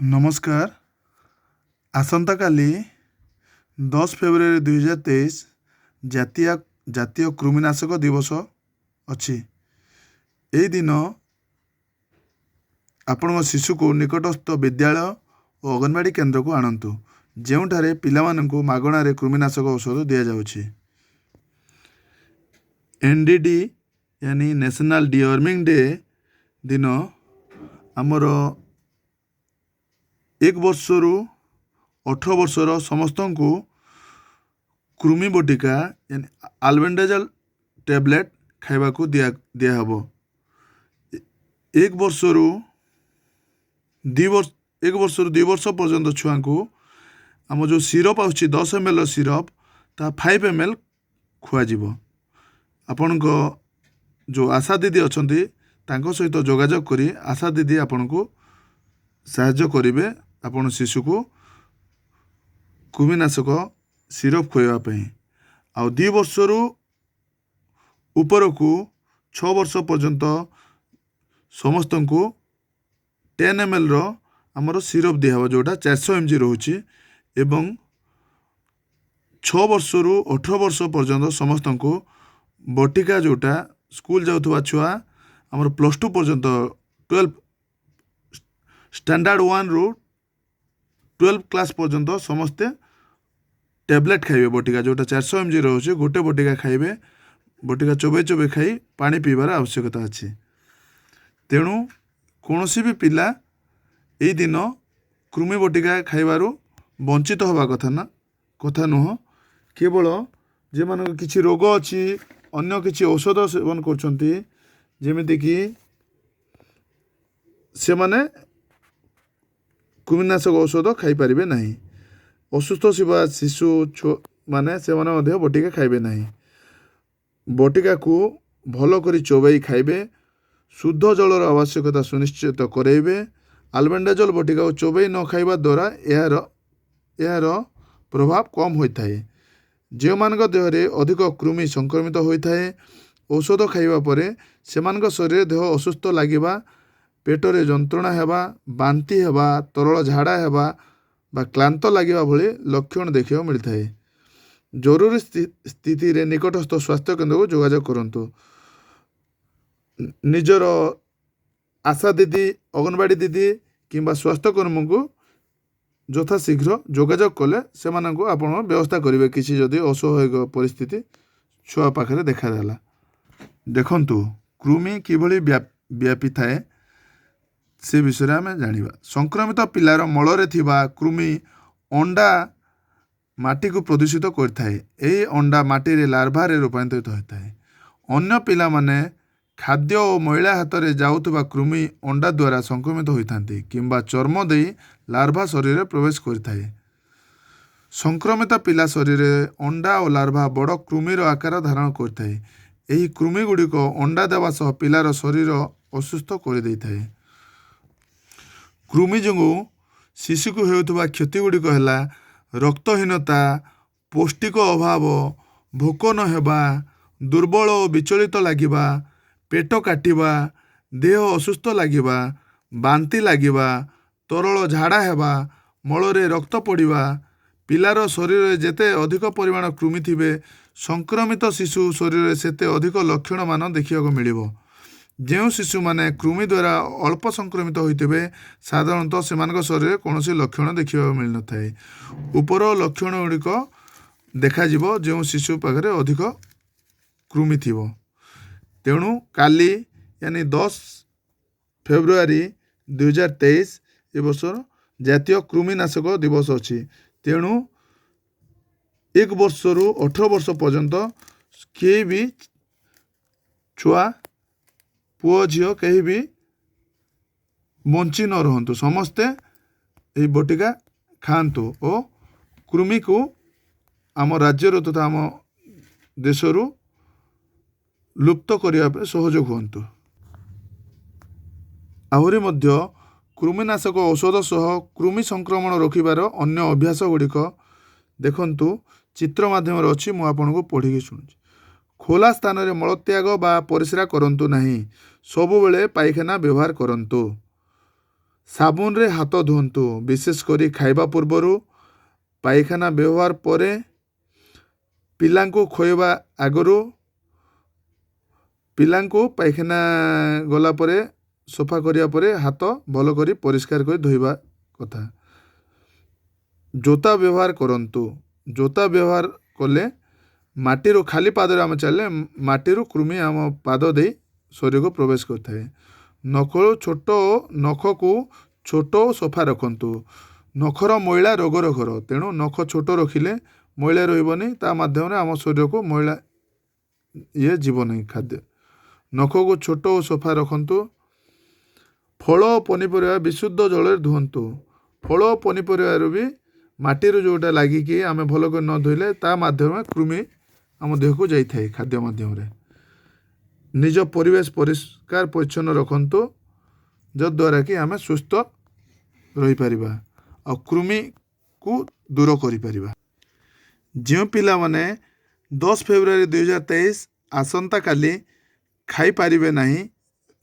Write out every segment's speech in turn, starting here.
नमस्कार। आसंता काली 10 फेब्रुआरी 2023 जातीय जातीय कृमिनाशक दिवस अच्छी। यही दिन आपण शिशु को निकटस्थ विद्यालय और अंगनवाड़ी केन्द्र को आणतु जोठारे पिलामानंकु मागणारे कृमिनाशक औषध दि जाउछि। एनडीडी यानी नेशनल डिवर्मिंग डे दिन आमर 1 वर्षरू 18 वर्षर समस्त को कृमि बटिका यानी आल्बेंडाजोल टैबलेट खाइबा को दिया हबो। 1 वर्षरू 2 वर्ष पर्यंत छुआ को आम जो सिरप आउछि 10 ml सिरप ता 5 ml खुआजिब। आपण को जो आशा दीदी अछंती तांको सहित जोगाजोग करी आशा दीदी आपण को साहाय्य करिवे आपण शिशु को कृमिनाशक सिरप खुआइबा आ 2 वर्षरू ऊपर को 6 वर्ष पर्यंत समस्त को 10 ml रो आमर सिरप दिहब जोटा 400 mg रोची एवं 6 वर्षरू 18 वर्ष पर्यंत समस्त को बटिका जोटा स्कूल जाउथबा छुआ आमर +2 पर्यंत 12 स्टैंडर्ड 1 रू 12 क्लास पर्यंत समस्ते टैबलेट खाइबे बटिका जोटा 400 mg रोचे गोटे बटिका खाइबे। बटिका चोबे चोबे खाई पानी पीबार आवश्यकता अच्छी। तेणु कौनसी भी पिला यही दिन कृमि बटिका खाइबारू वंचित हवा कथा नुह। केवल जे मान किछि रोग अच्छी अन्य किछि औषध सेवन करछंती जेमिति कि से माने कृमिनाशक औषध खाई पारिबे नहीं। असुस्थ थिबा शिशु माने से माने मध्य बटिका खाइबे नहीं। बटिका को भल करी चोबाई खाइबे। शुद्ध जलर आवश्यकता सुनिश्चित कराइबे। आल्बेंडाजोल बटिका को चोबाई न खाइबा द्वारा यार प्रभाव कम होता है। जो मानक देहरे अधिक कृमि संक्रमित होता है औषध खाइबा परे सेमानक शरीर देह असुस्थ लागिबा, पेटरे जंत्रणा हेबा, बांती हेबा, तरल झाड़ा हेबा बा क्लांत लागिबा भली लक्षण देखिबा मिलता है। जरूरी स्थिति रे निकटस्थ स्वास्थ्य केन्द्र को जोगाजोग करंतु। निजर आशा दीदी, अंगनवाड़ी दीदी किंबा स्वास्थ्यकर्मी को यथाशीघ्र जोगाजोग कले से आपण व्यवस्था करेंगे। किसी जदि असहायक परिस्थिति छुआ पाखे देखादेला। देखंतु कृमि किभली व्यापी थाए से विषय में आम जानिबा। संक्रमित पिलार मलरे थिबा कृमि अंडा माटी को प्रदूषित करथाए। एही अंडा माटी रे लार्भा रे रूपांतरित होता है। अन्य पिला माने खाद्य और मैला हाथ में जाउथबा कृमि अंडा द्वारा संक्रमित होइथांती किंबा चर्म दे लार्भा शरीर में प्रवेश करथाए। संक्रमित पिला शरीर अंडा और लार्भा बड़ कृमिर आकार धारण करथाए। एही कृमि गुड़िक अंडा देवा सह पिलार शरीर असुस्थ कर देइथाए। कृमि जोगु शिशु को हेउथबा क्षति गुड़िक हैला रक्तहीनता, पौष्टिक अभाव, भोक न हेबा, दुर्बल और विचलित लागिबा, पेट काटिबा, देह असुस्थ लागिबा, बांती लागिबा, तरल झाड़ा हेबा, मलरे रक्त पड़िबा। पिलार शरीर जेते अधिक परिमाण कृमि थिबे संक्रमित शिशु शरीर सेते अधिक लक्षण मान देखिବାକୁ मिलिबो। जो शिशु माने कृमि द्वारा अल्प संक्रमित होइतिबे साधारणतः सेमानक शरीर कौनसी लक्षण देखिବାକୁ मिल न थाए। ऊपर लक्षण गुड़िक देखा जिवो जो शिशु पाखरे अधिक कृमि थिबो। तेणु काली यानी 10 फेब्रुआरी 2023 ए वर्षर जातीय कृमिनाशक दिवस अच्छी। तेणु 1 वर्षरू 18 वर्ष पर्यंत किए भी छुआ पुओ झील कहीं भी बंची न रहंतु। समस्ते यही बटिका खातु और कृमि को आम राज्य तथा आम देशरू लुप्त करने सहयोग हुअन्तु। आहुरी मध्य कृमिनाशक औषध सह कृमि संक्रमण रोकबार अन्य अभ्यास गुड़िक देखंतु चित्र माध्यम अच्छी। मु आपको पढ़ी शुणुची। खोला स्थान में मलत्याग बा परिस्रा करंतु नहीं। सबुबले पायखाना व्यवहार करंतु। साबुन रे हाथ धुअन्तु विशेष करी खाइबा पूर्वरु पाइखाना व्यवहार परे पिलांको खोइबा आगरु पिलांको पाइखाना गला परे सफा करिया परे हाथ भल करी परिष्कार करी धोइबा कथा। जोता व्यवहार करन्तु जोता व्यवहार कले माटीरू खाली पादरे आम चलले माटीरू कृमि आम पाद दे शरीर को प्रवेश करता है। नख को छोट सफा रखन्तु नखर मैला रोगर घर तेणु नख छोट रखिले मैला रही ता माध्यम आम शरीर को मैला ये जीव नहीं खाद्य नख को छोट और सफा रखन्तु। फल पनीपरिया विशुद्ध जल धुअन्तु फल पनीपरिया भी माटीर जोटा लगिकी आम भल कर न धोइले ता माध्यम कृमि आम देह को जाए खाद्य माध्यम निज परिवेश परिष्कार परिच्छन्न रखन्तु जद्वारा कि आम सुस्थ रही परिबा और कृमि को दूर करि परिबा। जो पिला माने 10 फेब्रुआरी 2023 आसंता काली खाई पारिबे नहीं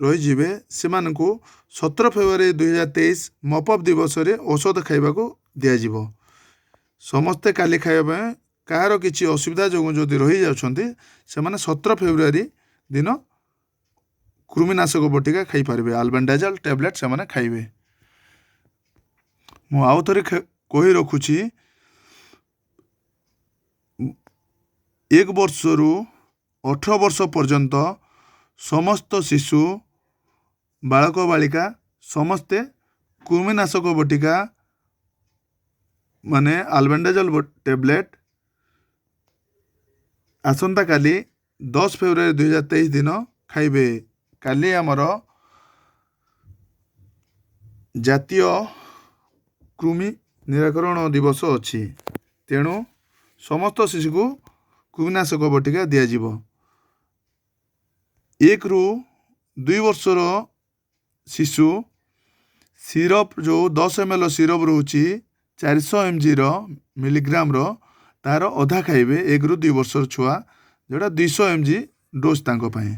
रही जिवे सेमानकु 17 फेब्रुआरी 2023 मपअप दिवस रे औषध खाइबा को दिया जिवो। समस्ते काली खाइबा कहार किछि असुविधा जो जदि रही जाउछन्ति सेमाने 17 फेब्रुआरी दिन कृमिनाशक बटिका खाई पारिबे अल्बेंडाजोल टैबलेट सेमाने खाइबे। मु आउ थरे कहि रखुछि 1 वर्ष रु 18 वर्ष पर्यंत समस्त शिशु बालक बालिका समस्ते कृमिनाशक बटिका माने अल्बेंडाजोल टैबलेट आसंता काली 10 फेब्रुआरी 2023 दिन खाइबे। काली आमर जातीय कृमि निराकरण दिवस अछि तेणु समस्त शिशु को कृमिनाशक बटिका दिया जिवो। 1 रु 2 वर्षर शिशु सिरप जो 10 ml सिरप रोची 400 mg मिलीग्राम तार अधा खाइबे 1 रु 2 वर्षर छुआ जोटा 200 mg डोज तांको पाए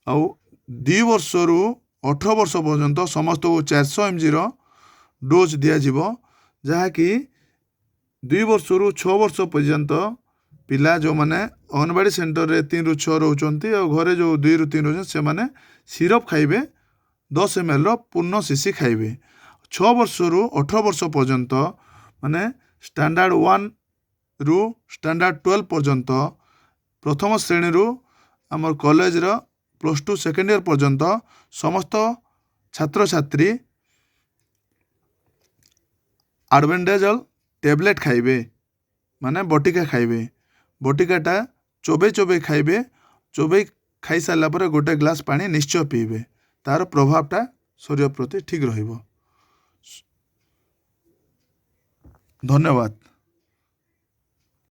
आउ 2 वर्ष रु 18 वर्ष पर्यंत समस्त को 400 mg डोज दिया जिवो जहा कि 2 वर्ष रु 6 वर्ष पर्यंत पिला जो माने अंगनवाड़ी सेंटर रे 3 रु 6 रहउचंती और घरे जो 2 रु 3 रहउचंती से माने सिरप खाइबे 10 ml पूर्ण शीशी खाइबे। 6 वर्ष रु 18 वर्ष पर्यंत माने स्टैंडर्ड 1 रु स्टैंडर्ड 12 पर्यंत प्रथम श्रेणी रु आमर कॉलेज रो +2 सेकेंड ईयर पर्यंत समस्त छात्र छात्री अल्बेंडाजोल टैबलेट खाइबे माने बटिका खाइबे बटिकाटा चोबे चोबे खाइबे चोबे खाई सारा पर गोटे ग्लास पानी निश्चय पीबे तार प्रभावटा शरीर प्रति ठीक रहिबो। धन्यवाद।